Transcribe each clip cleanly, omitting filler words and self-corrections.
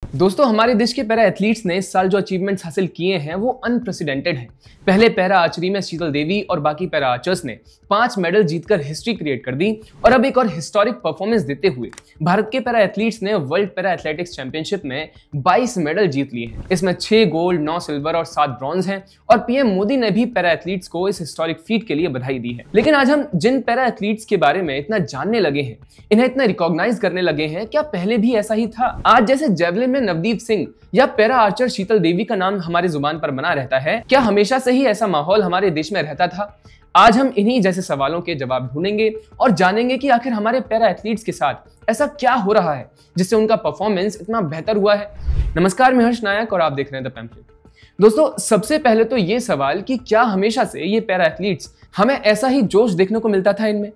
दोस्तों, हमारे देश के पैरा एथलीट्स ने इस साल जो अचीवमेंट्स हासिल किए हैं वो अनप्रेसिडेंटेड हैं। पहले पैरा आर्चरी में शीतल देवी और बाकी पैरा आर्चर्स ने 5 मेडल जीतकर हिस्ट्री क्रिएट कर दी और अब एक और हिस्टोरिक परफॉर्मेंस देते हुए भारत के पैरा एथलीट्स ने वर्ल्ड पैरा एथलेटिक्स चैंपियनशिप में 22 मेडल जीत लिए हैं। इसमें 6 गोल्ड, 9 सिल्वर और 7 ब्रॉन्ज हैं और पीएम मोदी ने भी पैरा एथलीट्स को इस हिस्टोरिक फीट के लिए बधाई दी है। लेकिन आज हम जिन पैरा एथलीट्स के बारे में इतना जानने लगे हैं, इन्हें इतना रिकॉग्नाइज करने लगे हैं, क्या पहले भी ऐसा ही था? आज जैसे जेवलिन में नवदीप सिंह या पैरा आर्चर शीतल देवी का नाम हमारी जुबान पर बना रहता है, क्या हमेशा से ही ऐसा माहौल हमारे देश में रहता था? आज हम इन्हीं जैसे सवालों के जवाब ढूंढेंगे और जानेंगे कि आखिर हमारे पैरा एथलीट्स के साथ ऐसा क्या हो रहा है जिससे उनका परफॉर्मेंस इतना बेहतर हुआ है। नमस्कार, मैं हर्ष नायक और आप देख रहे हैं द पैम्फलेट। दोस्तों, सबसे पहले तो ये सवाल कि क्या हमेशा से ये पैरा एथलीट्स हमें ऐसा ही जोश देखने को मिलता था इनमें?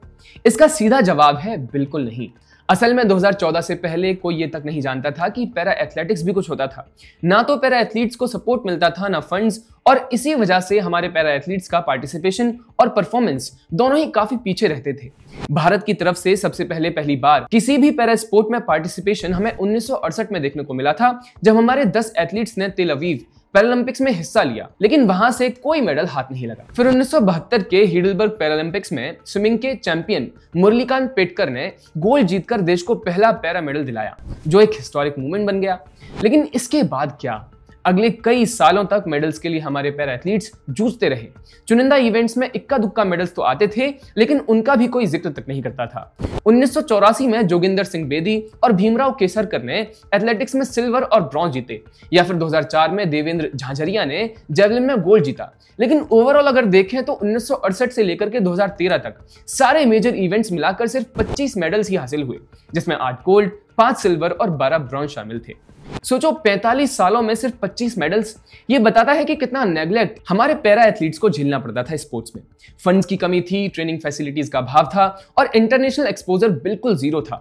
इसका सीधा जवाब है बिल्कुल नहीं। असल में 2014 से पहले कोई ये तक नहीं जानता था कि पैरा एथलेटिक्स भी कुछ होता था। ना तो पैरा एथलीट्स को सपोर्ट मिलता था, ना फंड्स, और इसी वजह से हमारे पैरा एथलीट्स का पार्टिसिपेशन और परफॉर्मेंस दोनों ही काफी पीछे रहते थे। भारत की तरफ से सबसे पहली बार किसी भी पैरा स्पोर्ट में पार्टिसिपेशन हमें 1968 में देखने को मिला था, जब हमारे 10 एथलीट्स ने तेल अवीव पैरालंपिक्स में हिस्सा लिया, लेकिन वहां से कोई मेडल हाथ नहीं लगा। फिर 1972 के हिडलबर्ग पैरालंपिक्स में स्विमिंग के चैंपियन मुरलीकांत पेटकर ने गोल्ड जीतकर देश को पहला पैरा मेडल दिलाया, जो एक हिस्टोरिक मूवमेंट बन गया। लेकिन इसके बाद क्या? अगले कई सालों तक मेडल्स के लिए हमारे पैरा एथलीट्स जूझते रहे। चुनिंदा इवेंट्स में इक्का दुक्का मेडल्स तो आते थे, लेकिन उनका भी कोई जिक्र तक नहीं करता था। 1984 में जोगिंदर सिंह बेदी और भीमराव केसरकर ने एथलेटिक्स में सिल्वर और ब्रॉन्ज जीते, या फिर 2004 में देवेंद्र झाझरिया ने जेवलिन में गोल्ड जीता। लेकिन ओवरऑल अगर देखें तो 1968 से लेकर के 2013 तक सारे मेजर इवेंट्स मिलाकर सिर्फ 25 मेडल्स ही हासिल हुए, जिसमें 8 गोल्ड, 5 सिल्वर और 12 ब्रॉन्ज शामिल थे। सोचो, 45 सालों में सिर्फ 25 मेडल्स। ये बताता है कि कितना नेग्लेक्ट हमारे पैरा एथलीट्स को झेलना पड़ता था स्पोर्ट्स में। फंड्स की कमी थी, ट्रेनिंग फैसिलिटीज का अभाव था और इंटरनेशनल एक्सपोजर बिल्कुल जीरो था।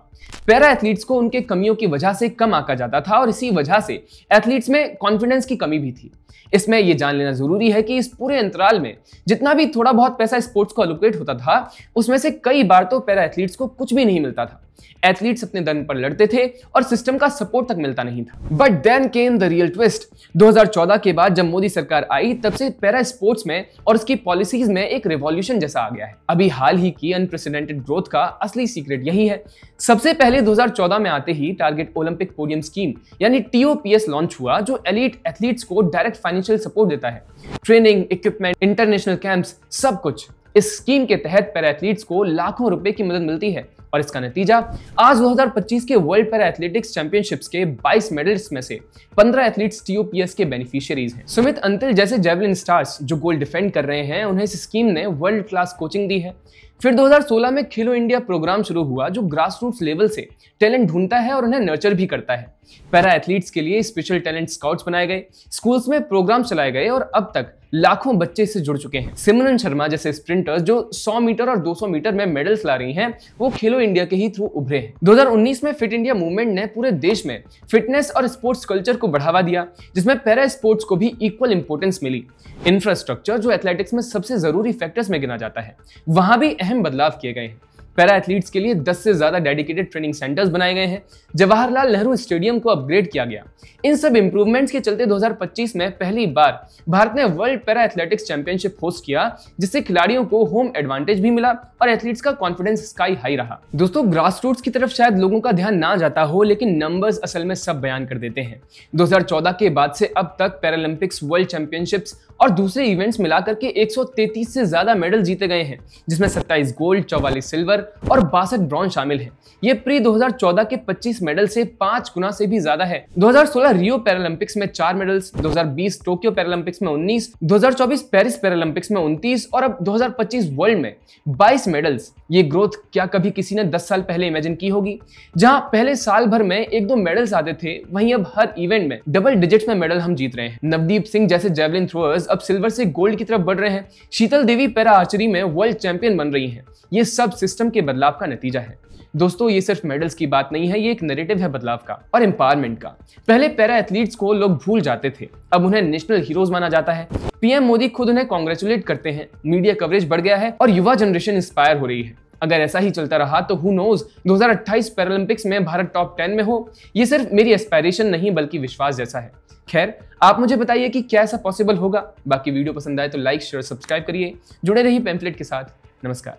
पैरा एथलीट्स को उनके कमियों की वजह से कम आंका जाता था और इसी वजह से एथलीट्स में कॉन्फिडेंस की कमी भी थी। इसमें यह जान लेना जरूरी है कि इस पूरे अंतराल में जितना भी थोड़ा बहुत पैसा स्पोर्ट्स को एलोकेट होता था, उसमें से कई बार तो पैरा एथलीट्स को कुछ भी नहीं मिलता था। एथलीट्स अपने दम पर लड़ते थे और सिस्टम का सपोर्ट तक मिलता नहीं था। But then came the real twist. 2014 के बाद जब मोदी सरकार आई, तब से पैरा स्पोर्ट्स में और उसकी पॉलिसीज में एक रिवॉल्यूशन जैसा आ गया है। अभी हाल ही की अनप्रेसिडेंटेड ग्रोथ का असली सीक्रेट यही है। सबसे पहले 2014 में आते ही टारगेट ओलंपिक पोडियम स्कीम यानी TOPS लॉन्च हुआ, जो एलीट एथलीट्स को डायरेक्ट फाइनेंशियल सपोर्ट देता है। ट्रेनिंग, इक्विपमेंट, इंटरनेशनल कैंप्स, सब कुछ। इस स्कीम के तहत पैरा एथलीट्स को लाखों रुपए की मदद मिलती है और इसका नतीजा आज 2025 के वर्ल्ड पैरा एथलेटिक्स चैंपियनशिप्स के 22 मेडल्स में से 15 एथलीट्स TOPS के बेनिफिशियरीज हैं। सुमित अंतिल जैसे जेवलिन स्टार्स जो गोल्ड डिफेंड कर रहे हैं, उन्हें इस स्कीम ने वर्ल्ड क्लास कोचिंग दी है। फिर 2016 में खेलो इंडिया प्रोग्राम शुरू हुआ, जो ग्रास रूट्स लेवल से टैलेंट ढूंढता है और उन्हें नर्चर भी करता है। पैरा एथलीट्स के लिए स्पेशल टैलेंट स्काउट्स बनाए गए, स्कूल्स में प्रोग्राम चलाए गए और अब तक लाखों बच्चे इससे जुड़ चुके हैं। सिमरन शर्मा जैसे स्प्रिंटर्स जो 100 मीटर और 200 मीटर में मेडल्स ला रही हैं, वो खेलो इंडिया के ही थ्रू उभरे हैं। 2019 में फिट इंडिया मूवमेंट ने पूरे देश में फिटनेस और स्पोर्ट्स कल्चर को बढ़ावा दिया, जिसमें पैरा स्पोर्ट्स को भी इक्वल इंपॉर्टेंस मिली। इंफ्रास्ट्रक्चर, जो एथलेटिक्स में सबसे जरूरी फैक्टर्स में गिना जाता है, वहां भी अहम बदलाव किए गए हैं। पैरा एथलीट्स के लिए 10 से ज्यादा डेडिकेटेड ट्रेनिंग सेंटर्स बनाए गए हैं। जवाहरलाल नेहरू स्टेडियम को अपग्रेड किया गया। इन सब इंप्रूवमेंट्स के चलते 2025 में पहली बार भारत ने world para athletics championship host किया, जिससे खिलाड़ियों को होम एडवांटेज भी मिला और एथलीट्स का कॉन्फिडेंस स्काई हाई रहा। दोस्तों, ग्रास रूट्स की तरफ शायद लोगों का ध्यान ना जाता हो, लेकिन नंबर्स असल में सब बयान कर देते हैं। 2014 के बाद से अब तक पैरालंपिक्स, वर्ल्ड चैंपियनशिप्स और दूसरे इवेंट्स मिलाकर के 133 से ज्यादा मेडल जीते गए हैं, जिसमें 27 गोल्ड, 44 सिल्वर और 62 ब्रॉन्ज शामिल हैं। ये प्री 2014 के 25 मेडल से 5 गुना से भी ज्यादा है। 2016 रियो पैरालंपिक्स में 4 मेडल्स, 2020 टोक्यो पैरालंपिक्स में 19, 2024 पेरिस पैरालंपिक्स में 29 और अब 2025 वर्ल्ड में 22 मेडल्स। ये ग्रोथ क्या कभी किसी ने 10 साल पहले इमेजिन की होगी? जहां पहले साल भर में 1-2 मेडल्स आते थे, वहीं अब हर इवेंट में डबल डिजिट्स में मेडल हम जीत रहे हैं। नवदीप सिंह जैसे जेवलिन थ्रोअर्स अब सिल्वर से गोल्ड की तरफ बढ़ रहे हैं। शीतल देवी पैरा आर्चरी में वर्ल्ड चैंपियन बन रही हैं। ये सब सिस्टम के बदलाव का नतीजा है। दोस्तों, ये सिर्फ मेडल्स की बात नहीं है, ये एक नैरेटिव है बदलाव का और एम्पावरमेंट का। पहले पैरा एथलीट्स को लोग भूल जाते थे, अब उन्हें नेशनल हीरोज माना जाता है। पीएम मोदी खुद उन्हें कांग्रेचुलेट करते हैं, मीडिया कवरेज बढ़ गया है और युवा जनरेशन इंस्पायर हो रही है। अगर ऐसा ही चलता रहा तो हु नोज 2028 पैरालंपिक्स में भारत टॉप 10 में हो। ये सिर्फ मेरी एस्पायरेशन नहीं बल्कि विश्वास जैसा है। खैर, आप मुझे बताइए कि क्या ऐसा पॉसिबल होगा। बाकी वीडियो पसंद आए तो लाइक शेयर सब्सक्राइब करिए। जुड़े रहिए पैम्फलेट के साथ। नमस्कार।